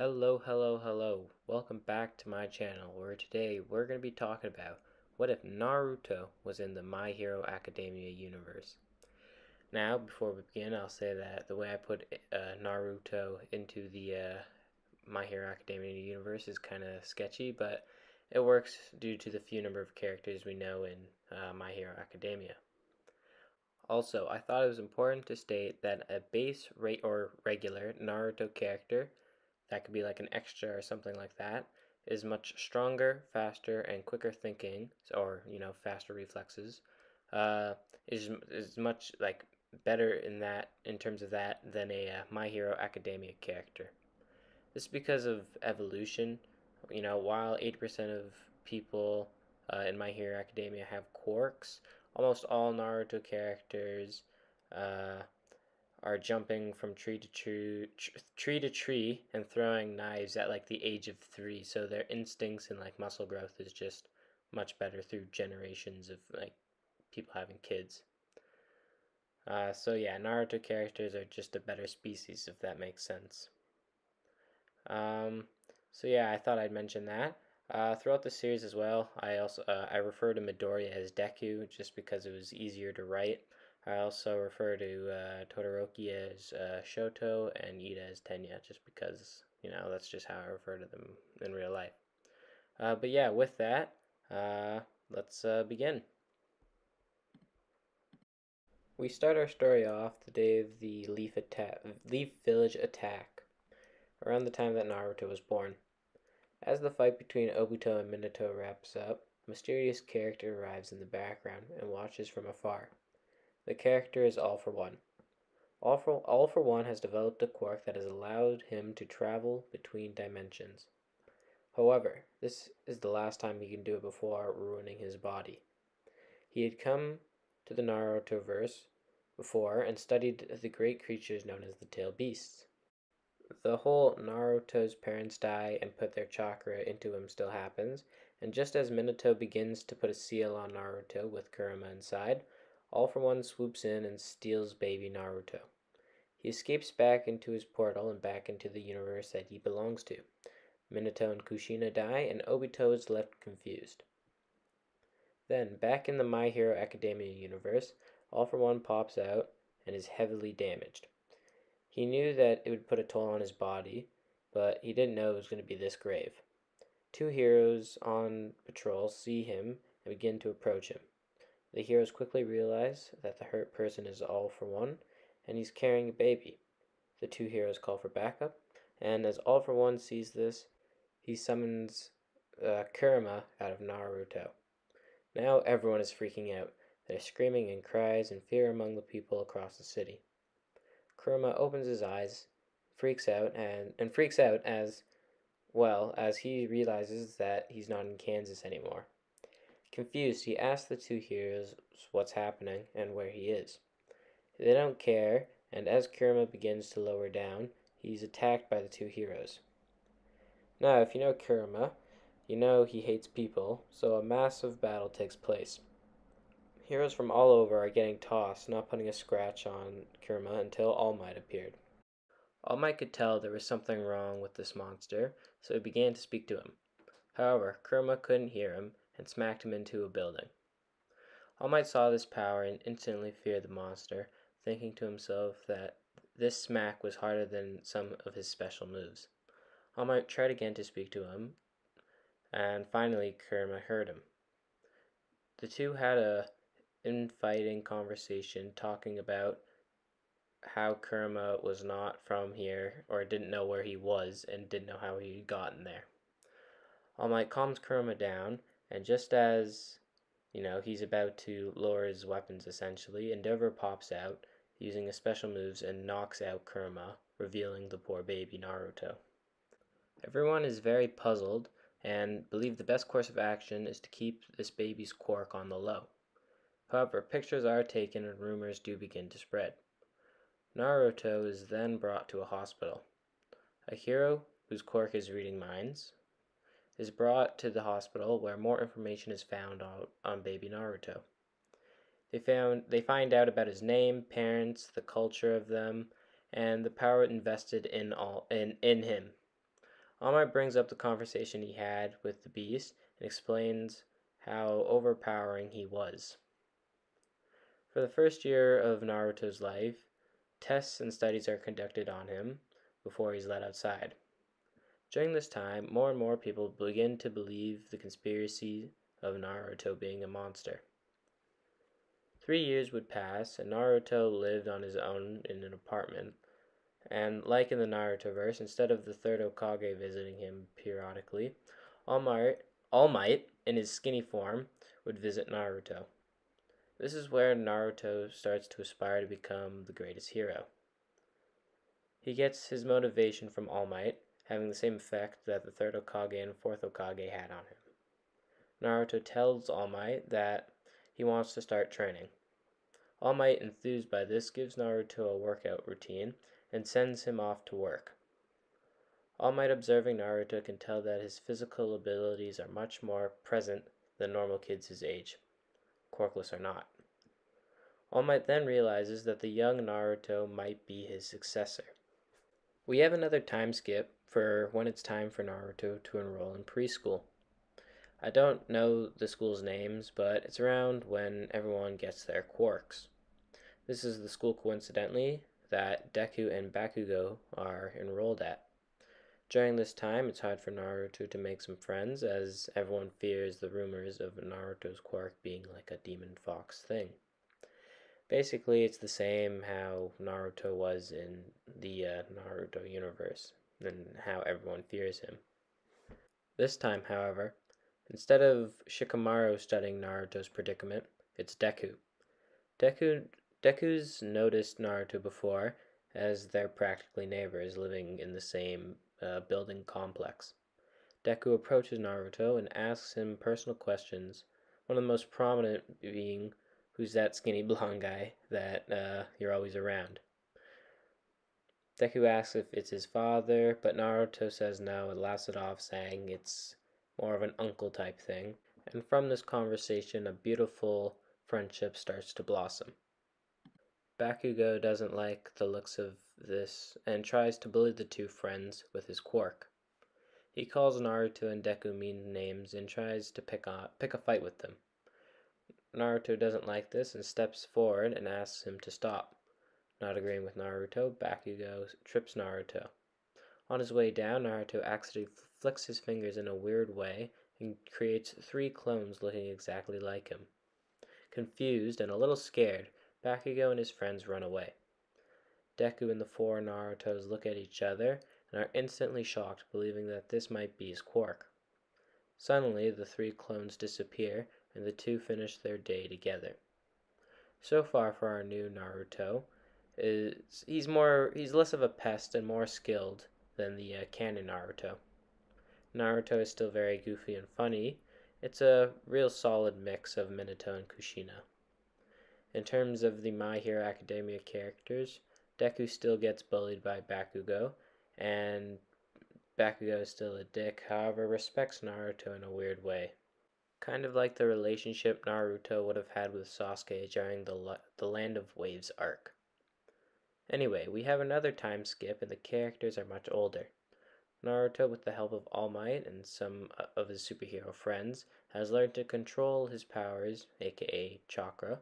Hello. Welcome back to my channel, where today we're going to be talking about what if Naruto was in the My Hero Academia universe. Now, before we begin, I'll say that the way I put Naruto into the My Hero Academia universe is kind of sketchy, but it works due to the few number of characters we know in My Hero Academia. Also, I thought it was important to state that a base rate or regular Naruto character that could be like an extra or something like that, is much stronger, faster, and quicker thinking, or faster reflexes. Uh, is much like better in terms of that than a My Hero Academia character. This is because of evolution. While 80% of people in My Hero Academia have quirks, almost all Naruto characters uh, are jumping from tree to tree and throwing knives at like the age of 3. So their instincts and like muscle growth is just much better through generations of like people having kids. So yeah, Naruto characters are just a better species, if that makes sense. Um, so yeah, I thought I'd mention that. Throughout the series as well, I refer to Midoriya as Deku just because it was easier to write. I also refer to Todoroki as Shoto and Ida as Tenya just because that's just how I refer to them in real life. But yeah, with that, let's begin. We start our story off the day of the Leaf Village attack, around the time that Naruto was born. As the fight between Obito and Minato wraps up, a mysterious character arrives in the background and watches from afar. The character is All For One. All For One has developed a quirk that has allowed him to travel between dimensions. However, this is the last time he can do it before ruining his body. He had come to the Narutoverse before and studied the great creatures known as the Tailed Beasts. The whole Naruto's parents die and put their chakra into him still happens, and just as Minato begins to put a seal on Naruto with Kurama inside, All For One swoops in and steals baby Naruto. He escapes back into his portal and back into the universe that he belongs to. Minato and Kushina die, and Obito is left confused. Then, back in the My Hero Academia universe, All For One pops out and is heavily damaged. He knew that it would put a toll on his body, but he didn't know it was going to be this grave. 2 heroes on patrol see him and begin to approach him. The heroes quickly realize that the hurt person is All For One, and he's carrying a baby. The 2 heroes call for backup, and as All For One sees this, he summons Kurama out of Naruto. Now everyone is freaking out. There's screaming and cries and fear among the people across the city. Kurama opens his eyes, freaks out as he realizes that he's not in Kansas anymore. Confused, he asks the 2 heroes what's happening and where he is. They don't care, and as Kurama begins to lower down, he's attacked by the 2 heroes. Now, if you know Kurama, you know he hates people, so a massive battle takes place. Heroes from all over are getting tossed, not putting a scratch on Kurama until All Might appeared. All Might could tell there was something wrong with this monster, so he began to speak to him. However, Kurama couldn't hear him and smacked him into a building. All Might saw this power and instantly feared the monster, thinking to himself that this smack was harder than some of his special moves. All Might tried again to speak to him, and finally Kurama heard him. The two had a infighting conversation talking about how Kurama was not from here, or didn't know where he was, and didn't know how he had gotten there. All Might calms Kurama down, and just as he's about to lower his weapons essentially, Endeavor pops out, using his special moves, and knocks out Kurama, revealing the poor baby Naruto. Everyone is very puzzled, and believe the best course of action is to keep this baby's quirk on the low. However, pictures are taken and rumors do begin to spread. Naruto is then brought to a hospital. A hero, whose quirk is reading minds, is brought to the hospital where more information is found on baby Naruto. They find out about his name, parents, the culture of them, and the power invested in him. All Might brings up the conversation he had with the Beast and explains how overpowering he was. For the first year of Naruto's life, tests and studies are conducted on him before he's let outside. During this time, more and more people begin to believe the conspiracy of Naruto being a monster. 3 years would pass, and Naruto lived on his own in an apartment. And like in the Narutoverse, instead of the third Hokage visiting him periodically, All Might, All Might, in his skinny form, would visit Naruto. This is where Naruto starts to aspire to become the greatest hero. He gets his motivation from All Might, having the same effect that the third Hokage and fourth Hokage had on him. Naruto tells All Might that he wants to start training. All Might, enthused by this, gives Naruto a workout routine and sends him off to work. All Might, observing Naruto, can tell that his physical abilities are much more present than normal kids his age, quirkless or not. All Might then realizes that the young Naruto might be his successor. We have another time skip for when it's time for Naruto to enroll in preschool. I don't know the school's names, but it's around when everyone gets their quirks. This is the school, coincidentally, that Deku and Bakugo are enrolled at. During this time, it's hard for Naruto to make some friends, as everyone fears the rumors of Naruto's quirk being like a demon fox thing. Basically, it's the same how Naruto was in the Naruto universe, and how everyone fears him. This time, however, instead of Shikamaru studying Naruto's predicament, it's Deku. Deku's noticed Naruto before, as they're practically neighbors living in the same building complex. Deku approaches Naruto and asks him personal questions, one of the most prominent being, who's that skinny blonde guy that you're always around? Deku asks if it's his father, but Naruto says no and laughs it off, saying it's more of an uncle type thing. And from this conversation, a beautiful friendship starts to blossom. Bakugo doesn't like the looks of this and tries to bully the two friends with his quirk. He calls Naruto and Deku mean names and tries to pick a fight with them. Naruto doesn't like this and steps forward and asks him to stop. Not agreeing with Naruto, Bakugo trips Naruto. On his way down, Naruto accidentally flicks his fingers in a weird way and creates 3 clones looking exactly like him. Confused and a little scared, Bakugo and his friends run away. Deku and the 4 Narutos look at each other and are instantly shocked, believing that this might be his quirk. Suddenly, the 3 clones disappear and the two finish their day together. So far for our new Naruto, he's less of a pest and more skilled than the canon Naruto. Naruto is still very goofy and funny. It's a real solid mix of Minato and Kushina. In terms of the My Hero Academia characters, Deku still gets bullied by Bakugo, and Bakugo is still a dick, however respects Naruto in a weird way. Kind of like the relationship Naruto would have had with Sasuke during the Land of Waves arc. Anyway, we have another time skip and the characters are much older. Naruto, with the help of All Might and some of his superhero friends, has learned to control his powers, aka chakra,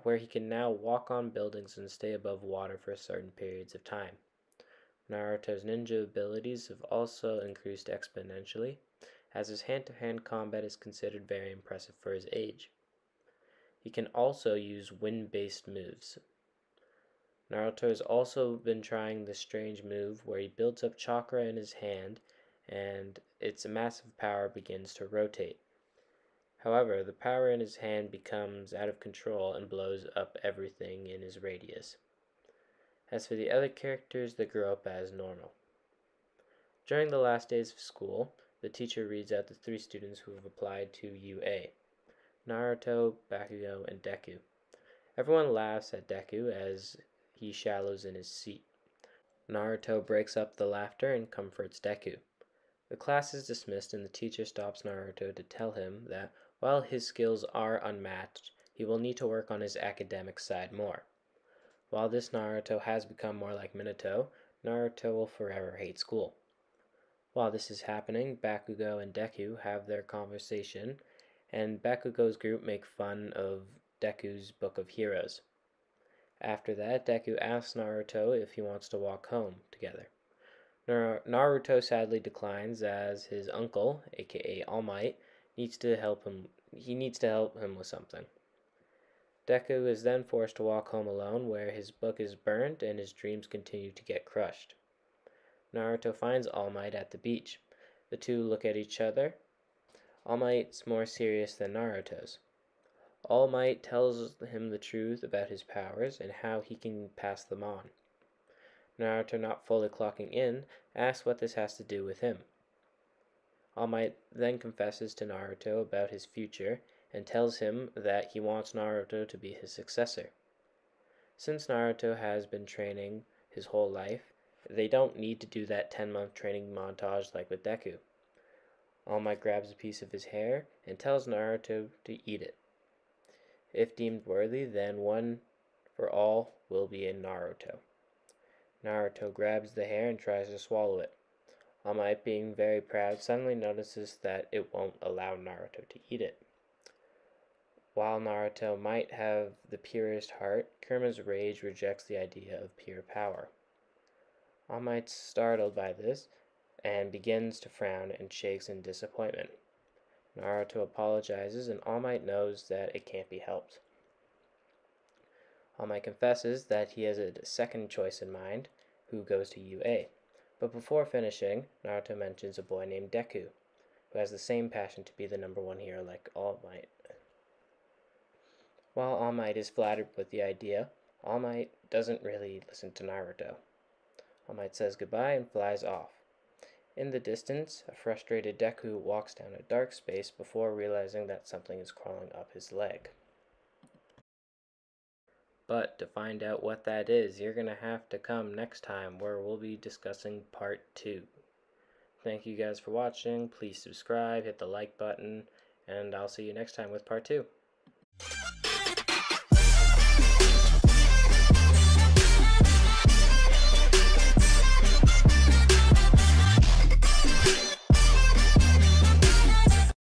where he can now walk on buildings and stay above water for certain periods of time. Naruto's ninja abilities have also increased exponentially, as his hand-to-hand combat is considered very impressive for his age. He can also use wind-based moves. Naruto has also been trying this strange move where he builds up chakra in his hand and its massive power begins to rotate. However, the power in his hand becomes out of control and blows up everything in his radius. As for the other characters, they grow up as normal. During the last days of school, the teacher reads out the 3 students who have applied to UA: Naruto, Bakugo, and Deku. Everyone laughs at Deku as he shallows in his seat. Naruto breaks up the laughter and comforts Deku. The class is dismissed and the teacher stops Naruto to tell him that while his skills are unmatched, he will need to work on his academic side more. While this Naruto has become more like Minato, Naruto will forever hate school. While this is happening, Bakugo and Deku have their conversation, and Bakugo's group make fun of Deku's Book of Heroes. After that, Deku asks Naruto if he wants to walk home together. Naruto sadly declines as his uncle, aka All Might, needs to help him. He needs to help him with something. Deku is then forced to walk home alone, where his book is burned and his dreams continue to get crushed. Naruto finds All Might at the beach. The two look at each other. All Might's more serious than Naruto's. All Might tells him the truth about his powers and how he can pass them on. Naruto, not fully clocking in, asks what this has to do with him. All Might then confesses to Naruto about his future and tells him that he wants Naruto to be his successor. Since Naruto has been training his whole life, they don't need to do that 10-month training montage like with Deku. All Might grabs a piece of his hair and tells Naruto to eat it. If deemed worthy, then one for all will be in Naruto. Naruto grabs the hair and tries to swallow it. All Might, being very proud, suddenly notices that it won't allow Naruto to eat it. While Naruto might have the purest heart, Kurama's rage rejects the idea of pure power. All Might's startled by this and begins to frown and shakes in disappointment. Naruto apologizes and All Might knows that it can't be helped. All Might confesses that he has a second choice in mind, who goes to UA. But before finishing, Naruto mentions a boy named Deku, who has the same passion to be the #1 hero like All Might. While All Might is flattered with the idea, All Might doesn't really listen to Naruto. All Might says goodbye and flies off. In the distance, a frustrated Deku walks down a dark space before realizing that something is crawling up his leg. But to find out what that is, you're going to have to come next time where we'll be discussing part 2. Thank you guys for watching. Please subscribe, hit the like button, and I'll see you next time with part 2.